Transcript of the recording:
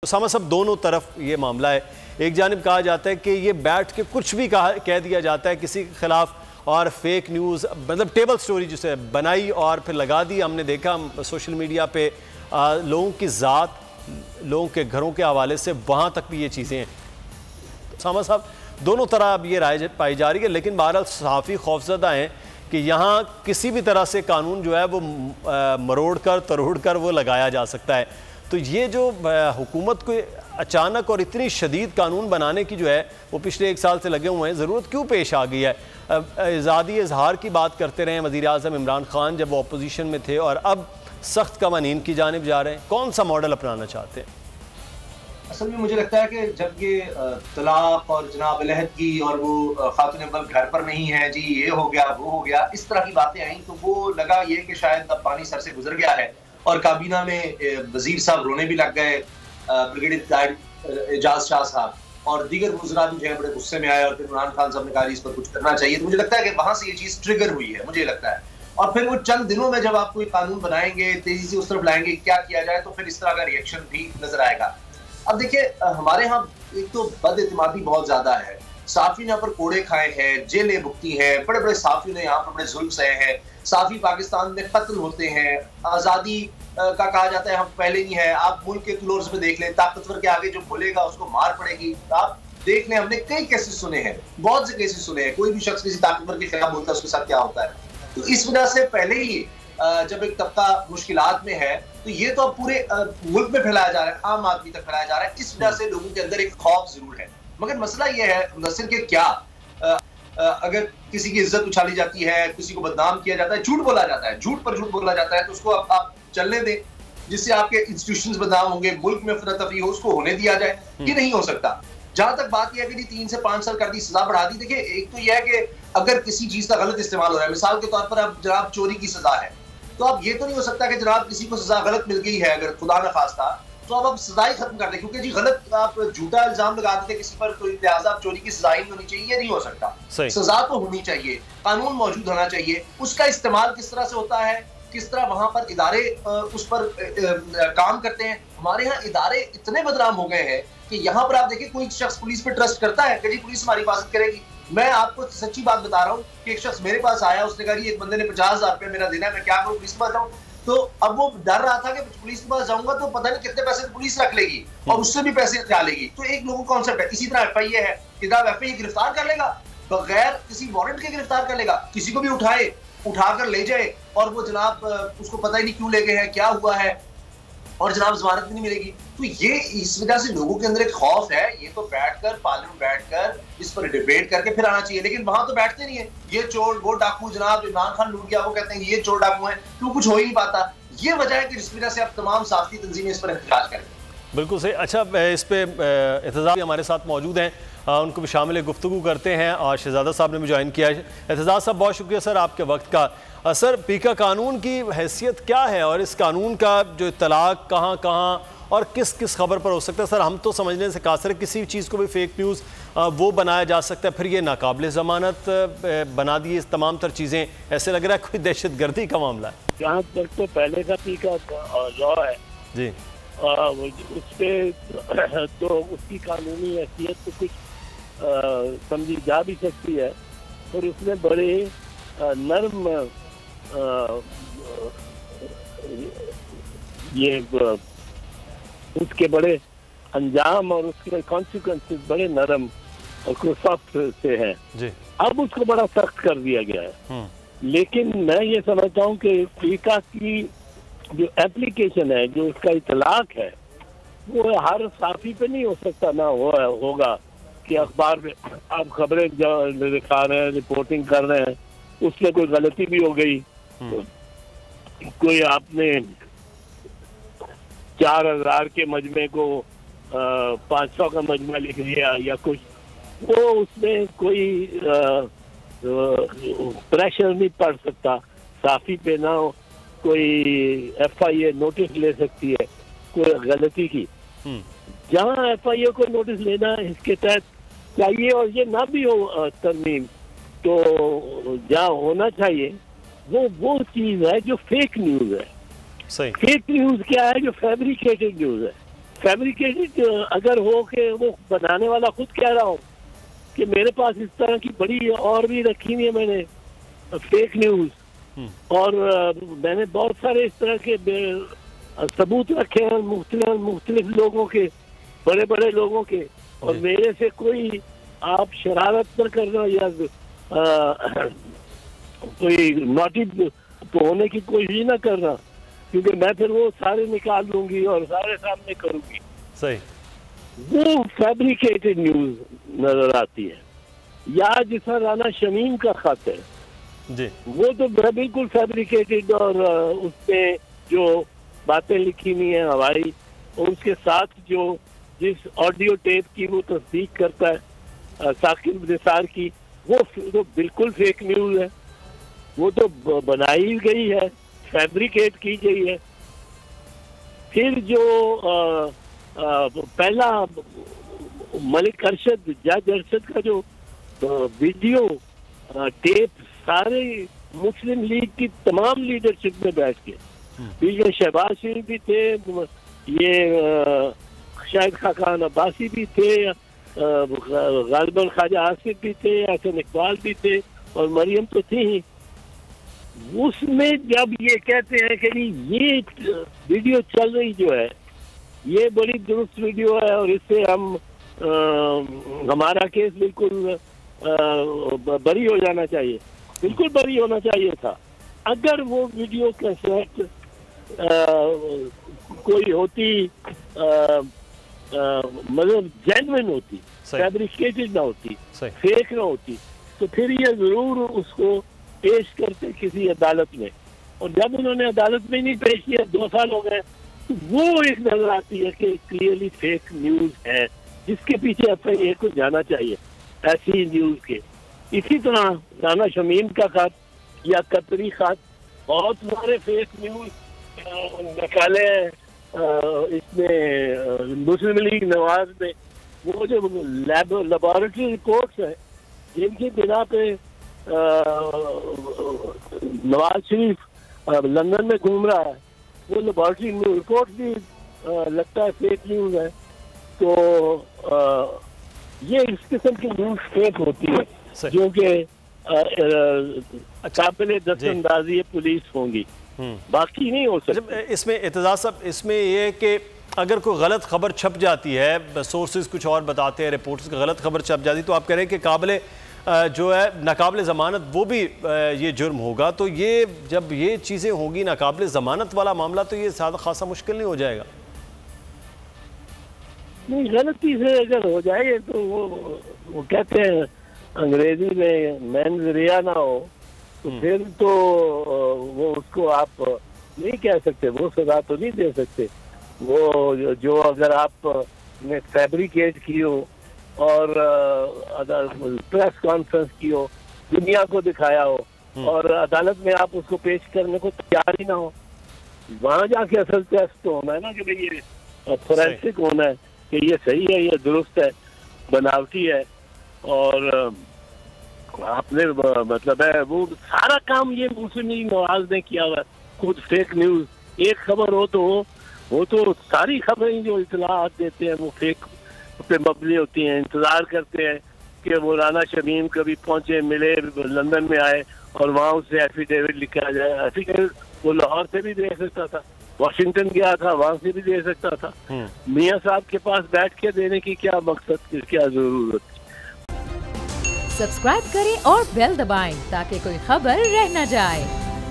उसामा साहब, दोनों तरफ ये मामला है। एक जानिब कहा जाता है कि ये बैठ के कुछ भी कह दिया जाता है किसी के खिलाफ और फेक न्यूज़, मतलब टेबल स्टोरी जिसे बनाई और फिर लगा दी। हमने देखा सोशल मीडिया पे लोगों की ज़ात, लोगों के घरों के हवाले से वहाँ तक भी ये चीज़ें हैं। उसामा साहब, दोनों तरह अब ये राय पाई जा रही है, लेकिन बहरहाल सहाफ़ी खौफजदा हैं कि यहाँ किसी भी तरह से कानून जो है वो मरोड़ कर तरोड़ कर वो लगाया जा सकता है। तो ये जो हुकूमत को अचानक और इतनी शदीद कानून बनाने की जो है वो पिछले 1 साल से लगे हुए हैं, ज़रूरत क्यों पेश आ गई है? आज़ादी इजहार की बात करते रहे वज़ीर आज़म इमरान खान जब वो अपोजिशन में थे, और अब सख्त कवानीन की जानिब जा रहे हैं। कौन सा मॉडल अपनाना चाहते हैं? असल में मुझे लगता है कि जब ये तलाक और जनाब अलहदगी और वो खातून अव्वल घर पर नहीं है जी, ये हो गया वो हो गया, इस तरह की बातें आई तो वो लगा ये कि शायद अब पानी सर से गुजर गया है। और काबीना में वजीर साहब रोने भी लग गए, ब्रिगेडियर एजाज शाह साहब और दीगर वज़रा भी जो है बड़े गुस्से में आए, और फिर इमरान खान साहब ने कहा इस पर कुछ करना चाहिए। तो मुझे लगता है कि वहां से ये चीज ट्रिगर हुई है, मुझे लगता है। और फिर वो चंद दिनों में जब आप कोई कानून बनाएंगे, तेजी से उस तरफ लाएंगे क्या किया जाए, तो फिर इस तरह का रिएक्शन भी नजर आएगा। अब देखिए, हमारे यहाँ एक तो बदइतिमादी बहुत ज्यादा है। साफी ने यहाँ पर कोड़े खाए हैं, जेलें भुगती हैं, बड़े बड़े साफी ने यहाँ पर बड़े जुल्म सहे हैं। साफी पाकिस्तान में कत्ल होते हैं, आजादी का कहा जाता है हम पहले नहीं है। आप मुल्क के क्लोर्स में देख लें, ताकतवर के आगे जो बोलेगा उसको मार पड़ेगी। आप देख लें, हमने कई केसेस सुने हैं, बहुत से केसेस सुने हैं। कोई भी शख्स किसी ताकतवर के खिलाफ बोलता है उसके साथ क्या होता है। तो इस वजह से पहले ही जब एक तबका मुश्किलात में है, तो ये तो अब पूरे मुल्क में फैलाया जा रहा है, आम आदमी तक फैलाया जा रहा है। इस वजह से लोगों के अंदर एक खौफ जरूर है। मगर मसला ये है मुदस्सिर के क्या अगर किसी की इज्जत उछाली जाती है, किसी को बदनाम किया जाता है, झूठ बोला जाता है, झूठ पर झूठ बोला जाता है, तो उसको आप चलने दें, जिससे आपके इंस्टीट्यूशंस बदनाम होंगे, मुल्क में अफरा तफरी हो, उसको होने दिया जाए। ये नहीं हो सकता। जहां तक बात यह है कि 3 से 5 साल कर दी, सजा बढ़ा दी। देखिए, एक तो यह है कि अगर किसी चीज का गलत इस्तेमाल हो रहा है, मिसाल के तौर पर अब जनाब चोरी की सजा है, तो अब ये तो नहीं हो सकता कि जनाब किसी को सजा गलत मिल गई है, अगर खुदा न खास्ता, तो अब आप सजा ही खत्म कर दें, क्योंकि जी गलत आप झूठा इल्जाम लगा देते किसी पर, तो लिहाजा आप चोरी की सजा ही होनी चाहिए। ये नहीं हो सकता। सजा तो होनी चाहिए, कानून मौजूद होना चाहिए। उसका इस्तेमाल किस तरह से होता है, किस तरह वहां पर इदारे उस पर काम करते हैं। हमारे यहाँ इदारे इतने बदनाम हो गए हैं कि यहाँ पर आप देखिए, कोई शख्स पुलिस पे ट्रस्ट करता है कि जी पुलिस हमारी हिफाजत करेगी। मैं आपको सच्ची बात बता रहा हूँ कि एक शख्स मेरे पास आया, उसने कहा जी एक बंदे ने 50,000 रुपया मेरा देना है, मैं क्या करूँ, पुलिस के पास जाऊँ? तो अब वो डर रहा था कि पुलिस के पास जाऊंगा तो पता नहीं कितने पैसे पुलिस रख लेगी और उससे भी पैसे क्या लेगी। तो एक लोगों का कॉन्सेप्ट है। इसी तरह एफआईए है, जनाब एफआईए गिरफ्तार कर लेगा बगैर किसी वारंट के, गिरफ्तार कर लेगा, किसी को भी उठाकर ले जाए, और वो जनाब उसको पता ही नहीं क्यों ले गए हैं, क्या हुआ है, और जनाब जमानत भी नहीं मिलेगी। तो ये इस वजह से लोगों के अंदर एक खौफ है। ये तो बैठकर पार्लियामेंट बैठकर इस पर डिबेट करके फिर आना चाहिए, लेकिन वहां तो बैठते नहीं है। ये चोर, वो डाकू, जनाब इमरान खान लूट गया, वो कहते हैं ये चोर डाकू है, तो कुछ हो ही नहीं पाता। ये वजह है कि जिस वजह से अब तमाम साथी तंजीमें इस पर एहतजाज करें। बिल्कुल सही। अच्छा, इस पे एहतजाज हमारे साथ मौजूद हैं, उनको भी शामिल गुफ्तगू करते हैं। और शहजादा साहब ने भी ज्वाइन किया है। एहतजाज साहब, बहुत शुक्रिया सर आपके वक्त का। सर, पीका कानून की हैसियत क्या है, और इस कानून का जो तलाक कहाँ कहाँ और किस किस खबर पर हो सकता है? सर, हम तो समझने से कासिर, किसी चीज़ को भी फेक न्यूज़ वो बनाया जा सकता है, फिर ये नाकाबिल ज़मानत बना दिए तमाम तर चीज़ें। ऐसे लग रहा है कोई दहशत गर्दी का मामला है। जहाँ तक तो पहले का पीका लॉ है जी, उस पर तो उसकी कानूनी हैसियत तो कुछ समझी जा भी सकती है, और उसमें बड़े नर्म ये उसके बड़े अंजाम और उसके कॉन्सिक्वेंसेस बड़े नरम और सख्त से हैं जी। अब उसको बड़ा सख्त कर दिया गया है। लेकिन मैं ये समझता हूँ कि पीका की जो एप्लीकेशन है, जो उसका इतलाक है, वो हर साफी पे नहीं हो सकता। ना होगा कि अखबार में आप खबरें दिखा रहे हैं, रिपोर्टिंग कर रहे हैं, उसमें कोई गलती भी हो गई, तो कोई आपने 4,000 के मजमे को 500 का मजमा लिख दिया या कुछ, वो उसमें कोई प्रेशर नहीं पड़ सकता साफी पे। ना कोई एफआईए नोटिस ले सकती है कोई गलती की। जहाँ एफआईए को नोटिस लेना इसके तहत चाहिए, और ये ना भी हो तरमीम, तो जहाँ होना चाहिए वो चीज है जो फेक न्यूज है। सही। फेक न्यूज क्या है? जो फैब्रिकेटेड न्यूज है। फैब्रिकेटेड अगर हो के वो बनाने वाला खुद कह रहा हो कि मेरे पास इस तरह की बड़ी और भी रखी हुई है मैंने फेक न्यूज, और मैंने बहुत सारे इस तरह के सबूत रखे हैं मुख्तलिफ लोगों के, बड़े बड़े लोगों के, और मेरे से कोई आप शरारत न करना या कोई नॉटी होने की कोशिश न करना, क्योंकि मैं फिर वो सारे निकाल लूंगी और सारे सामने करूंगी। सही, वो फैब्रिकेटेड न्यूज नजर आती है। या जिसका राना शमीम का खत है जी, वो तो बिल्कुल फैब्रिकेटेड, और उसमें जो बातें लिखी हुई है हमारी, और उसके साथ जो जिस ऑडियो टेप की वो तस्दीक करता है साकिब निसार की, वो तो बिल्कुल फेक न्यूज है। वो तो बनाई गई है, फैब्रिकेट की गई है। फिर जो पहला मलिक अरशद, जज अरशद का जो वीडियो टेप सारे मुस्लिम लीग की तमाम लीडरशिप में बैठ के, बीच में शहबाज शरीफ भी थे, ये शाहिद खान अब्बासी भी थे, गालिबन ख्वाजा आसिफ भी थे, हसन इकबाल भी थे, और मरियम तो थी ही। उसमें जब ये कहते हैं कि ये वीडियो चल रही जो है ये बड़ी दुरुस्त वीडियो है और इससे हम हमारा केस बिल्कुल बरी हो जाना चाहिए, बिल्कुल बरी होना चाहिए था। अगर वो वीडियो कैसेट कोई होती मतलब जेन्युइन होती, फैब्रिकेटेड ना होती, फेक ना होती, तो फिर ये जरूर उसको पेश करते किसी अदालत में। और जब उन्होंने अदालत में नहीं पेश किया, 2 साल हो गए, तो वो एक नजर आती है कि क्लियरली फेक न्यूज है, जिसके पीछे FIA को जाना चाहिए ऐसी न्यूज के। इसी तरह राना शमीम का खत या कतरी खत, बहुत सारे फेक न्यूज निकाले इसमें मुस्लिम लीग नवाज में। वो जो लेबोरेटरी रिपोर्ट्स है जिनकी बिना पे नवाज शरीफ लंदन में घूम रहा है, वो लेबोरेटरी रिपोर्ट भी लगता है फेक न्यूज है। तो ये इस किस्म की न्यूज फेक होती है जो कि काबिल दस्तंदाजी पुलिस होंगी, बाकी नहीं हो सकती। इसमें एतजाज साहब, इसमें ये है कि अगर कोई गलत खबर छप जाती है, सोर्सेज कुछ और बताते हैं, रिपोर्ट्स की गलत खबर छप जाती है, तो आप कह रहे हैं कि काबिल जो है नाकाबिल ज़मानत वो भी ये जुर्म होगा। तो ये जब ये चीज़ें होगी नाकाबिल ज़मानत वाला मामला, तो ये ज़्यादा खासा मुश्किल नहीं हो जाएगा? नहीं, गलती से अगर हो जाए तो वो कहते हैं अंग्रेजी में मैन रिया ना हो, तो फिर तो वो उसको आप नहीं कह सकते, वो सजा तो नहीं दे सकते। वो जो अगर आप ने फैब्रिकेट की हो और अगर प्रेस कॉन्फ्रेंस की हो, दुनिया को दिखाया हो, और अदालत में आप उसको पेश करने को तैयार ही ना हो, वहां जाके असल टेस्ट तो होना है ना कि भाई ये फोरेंसिक होना है कि ये सही है, ये दुरुस्त है, बनावटी है। और आपने मतलब है वो सारा काम ये मुस्लिम लीग नवाज ने किया हुआ है, खुद फेक न्यूज। एक खबर हो तो वो तो सारी खबरें जो इतलात देते हैं वो फेक पे मबनी होती हैं। इंतजार करते हैं कि वो राना शमीम कभी पहुंचे, मिले, लंदन में आए और वहाँ उससे एफिडेविट लिखा जाए। एफिडेविट वो लाहौर से भी दे सकता था, वाशिंगटन गया था वहां से भी दे सकता था। मियाँ साहब के पास बैठ के देने की क्या मकसद, क्या जरूरत? सब्सक्राइब करें और बेल दबाएं ताकि कोई खबर रह न जाए।